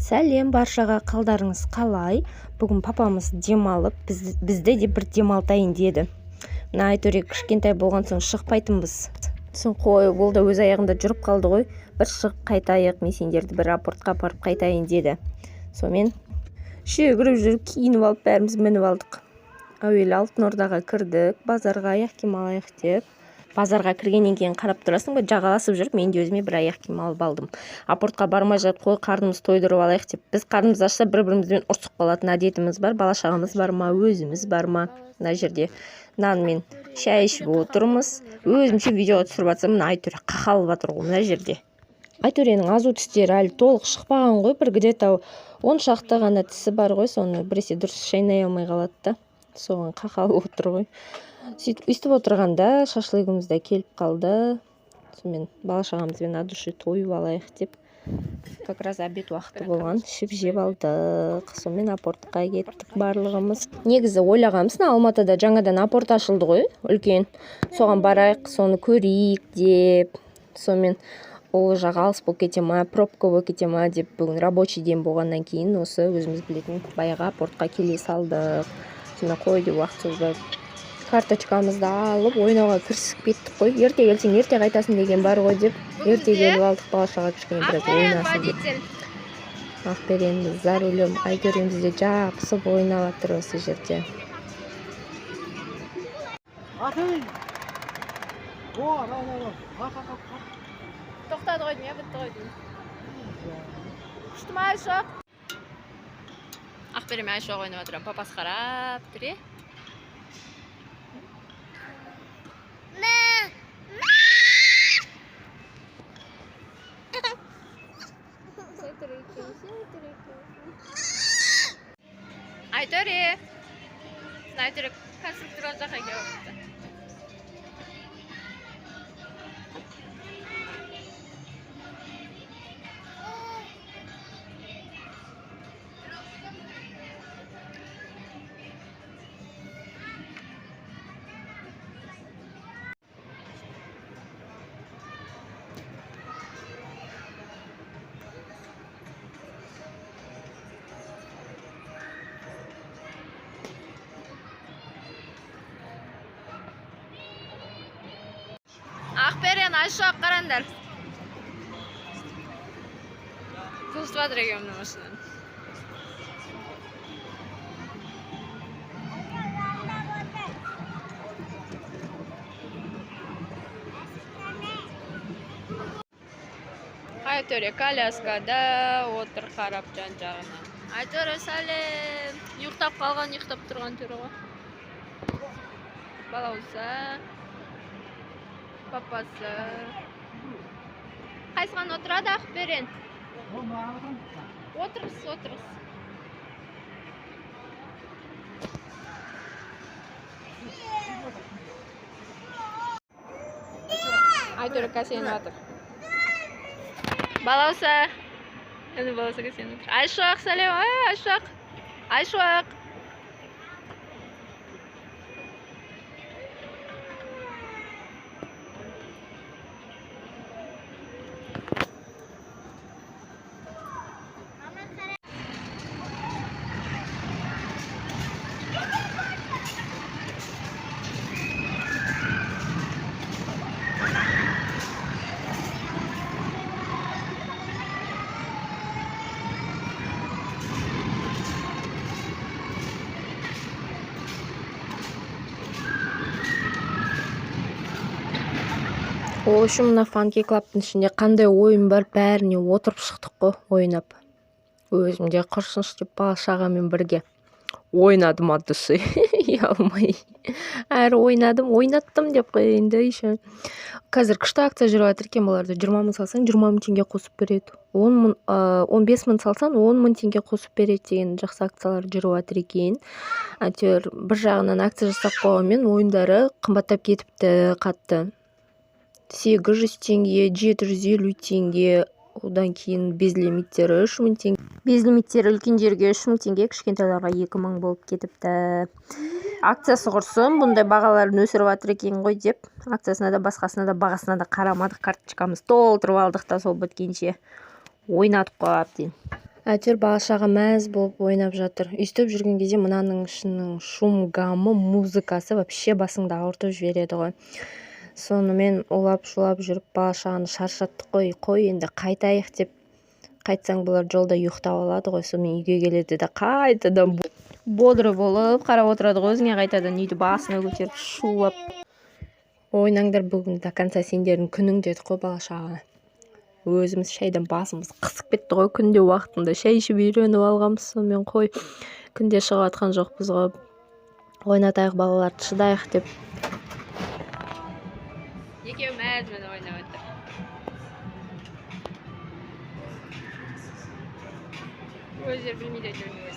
Сәлем баршаға, қалдарыңыз қалай? Бүгін папамыз демалып, бізді де бір демалтайын деді. Мына айтөрек кішкентай болған соң шықпайтынбыз. Соң қой, ол да өз аяғында жүріп қалды ғой. Бір шығып қайтайық, мен сендерді бір апортқа апарып қайтайын деді. Сонымен жүгіріп жүріп киініп алып, бәріміз мініп алдық. Әуелі Алтын Ордаға кірдік, базарға аяқ киім алайық деп. Базарға кіргеннен кейін қарап тұрасың ба, жағаласып жүріп, мен де өзіме бір аяқ киім алып алдым. Апортқа бармай жатып, қой қарнымыз тойдырып алайық деп. Біз қарнымыз ашса бір-бірімізбен ұрсып қалатын әдетіміз бар, бала шағамыз бар ма, өзіміз бар ма. Мына жерде нан мен шай ішіп отырмыз. Өзімше видеоға түсіріп жатсам, мына Айтөре қақалып жатыр ғой мына жерде. Айтөренің азу тістері әлі толық шықпаған ғой, бір где-то 10 шақты ғана тісі бар ғой, соны біресе дұрыс шайнай алмай қалады да. Соған қақалып отыр ғой. Сөйтіп өйстіп отырғанда шашлығымыз да келіп қалды. Сонымен бала шағамызбен от души тойып алайық деп. Как раз обед уақыты болған, ішіп жеп алдық. Сонымен апортқа кеттік барлығымыз. Негізі ойлағанбыз, Алматыда жаңадан апорт ашылды ғой, үлкен. Соған барайық, соны көрейік деп. Сонымен ол жағы алыс болып кете ма, пробка болып кете ма деп бүгін рабочий ден болғаннан кейін осы өзіміз білетін баяғы апортқа келе салдық. Сонымен қой деп уақыт созбай карточкамызды алып ойнауға кірісіп кеттік қой. Ерте келсең ерте қайтасың деген бар ғой деп. Ерте келіп алдық, бала шаға кішкене біраз ойнасын деп. Ақбереніміз за рулем, Айтөреміз де жабысып ойнап жатыр осы жерде. Тоқтады ғой деймін, бітті ғой деймін. Күшті ма Айшоқ? Ақберем Айшоқ ойнап жатыр, папасы қарап тұр. Айтөре! Айтөре конструктор жаққа келіп отыр. Ақберен, Айшоқ қараңдар. Жылжытып жатыр екен мына машинаны. Айтөре коляскада отыр қарап жан-жағына. Айтөре сәлем. Ұйықтап қалған, ұйықтап тұрған түрі ғой. Балауса. Папасы. Қайсыған отырады Ақберен? Отырғыз. Айтөре кәсеніп жатыр. Балауса. Енді балауса кәсеніп жатыр. Айшоқ, сәлем. Айшоқ. Айшоқ. Ол үшін мына Funky Club'тың ішінде қандай ойын бар, бәріне отырып шықтық қой, ойнап. Өзім де құрсыншы деп бала шағамен бірге ойнадым от души. Ұялмай. Әрі ойнаттым деп қойын да еще. Қазір күшті акция жүріп жатыр екен, оларды 20 мың салсаң 20 мың теңге қосып береді. 15 мың салсаң 10 мың теңге қосып береді деген жақсы акциялар жүріп жатыр екен. Әйтеуір бір жағынан акция жасап қойғанмен ойындары қымбаттап кетіпті қатты. 800 теңге, 750 теңге, одан кейін безлимиттері 3 мың теңге. Безлимиттері үлкендерге 3 мың теңге, кішкентайларға 2 мың болып кетіпті. Акциясы құрсын, бұндай бағаларын өсіріп жатыр екен ғой деп, акциясына да басқасына да бағасына да қарамадық, карточкамыз толтырып алдық та сол біткенше ойнадық қой әбден. Әйтеуір бала-шаға мәз болып ойнап жатыр. Өйстіп жүрген кезде мынаның ішінің шум гаммы, музыкасы вообще басыңды ауыртып жібереді ғой. Сонымен улап-шулап жүріп бала-шағаны шаршаттық қой. Қой енді қайтайық деп қайтсаң бұлар жолда ұйықтап алады ғой. Сонымен үйге келеді де қайтадан бодры болып қарап отырады ғой өзіңе, қайтадан үйді басына көтеріп шулап. Ойнаңдар бүгін до конца сендердің күнің деді қой бала-шаға. Өзіміз шайдан басымыз қысып кетті ғой, күнде уақытында шай ішіп үйреніп алғанбыз. Сонымен қой, күнде шығып атқан жоқпыз ғой. Ойнатайық балаларды, шыдайық деп. Екеуі мәз-мәз ойнап отыр. Өздері білмейді жүрмей.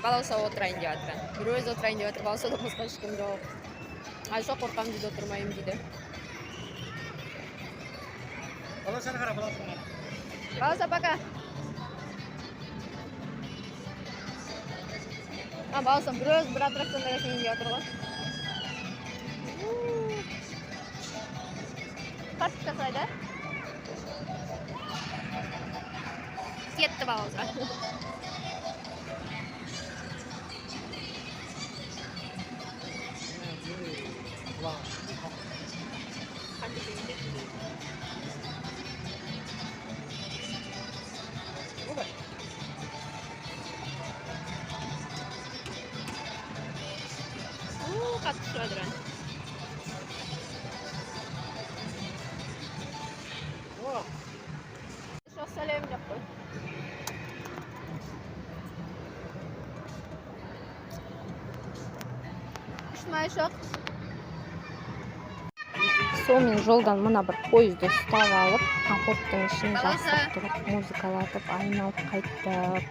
Балауса отырайын деп жатыр. Бір өзі отырайын деп жатыр, балауса да басқа ешкім жоқ. Айша қорқам дейді, отырмайым дейді. Балауса қара, балауса. Балауса, пока. Балауса бір аттракционда кетейін деп жатыр ғой. Қартып жасайды. Кетті балауса. Қатты шығады. Жоқ сәлем деп қой. Үшмай жоқ. Сонымен жолдан мына бір пойызды ұстап алып, капоттың ішін жастық тұрып, музыкалатып, айналып қайттық.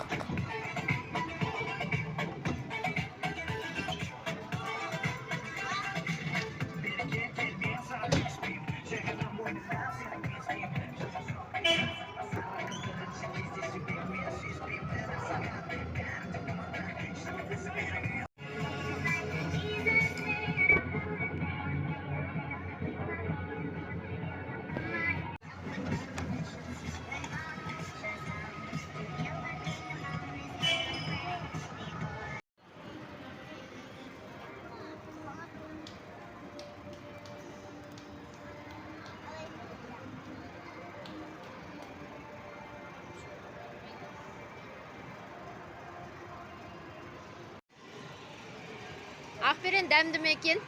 Ақберен дәмді ме екен?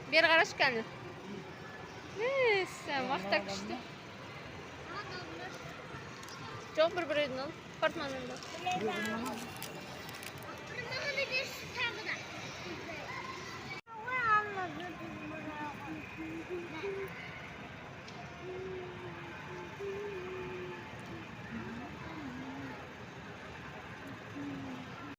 Бері қарашы кәні. Мақта күшті. Жоқ, бір-бірін ал. Портмоныңды.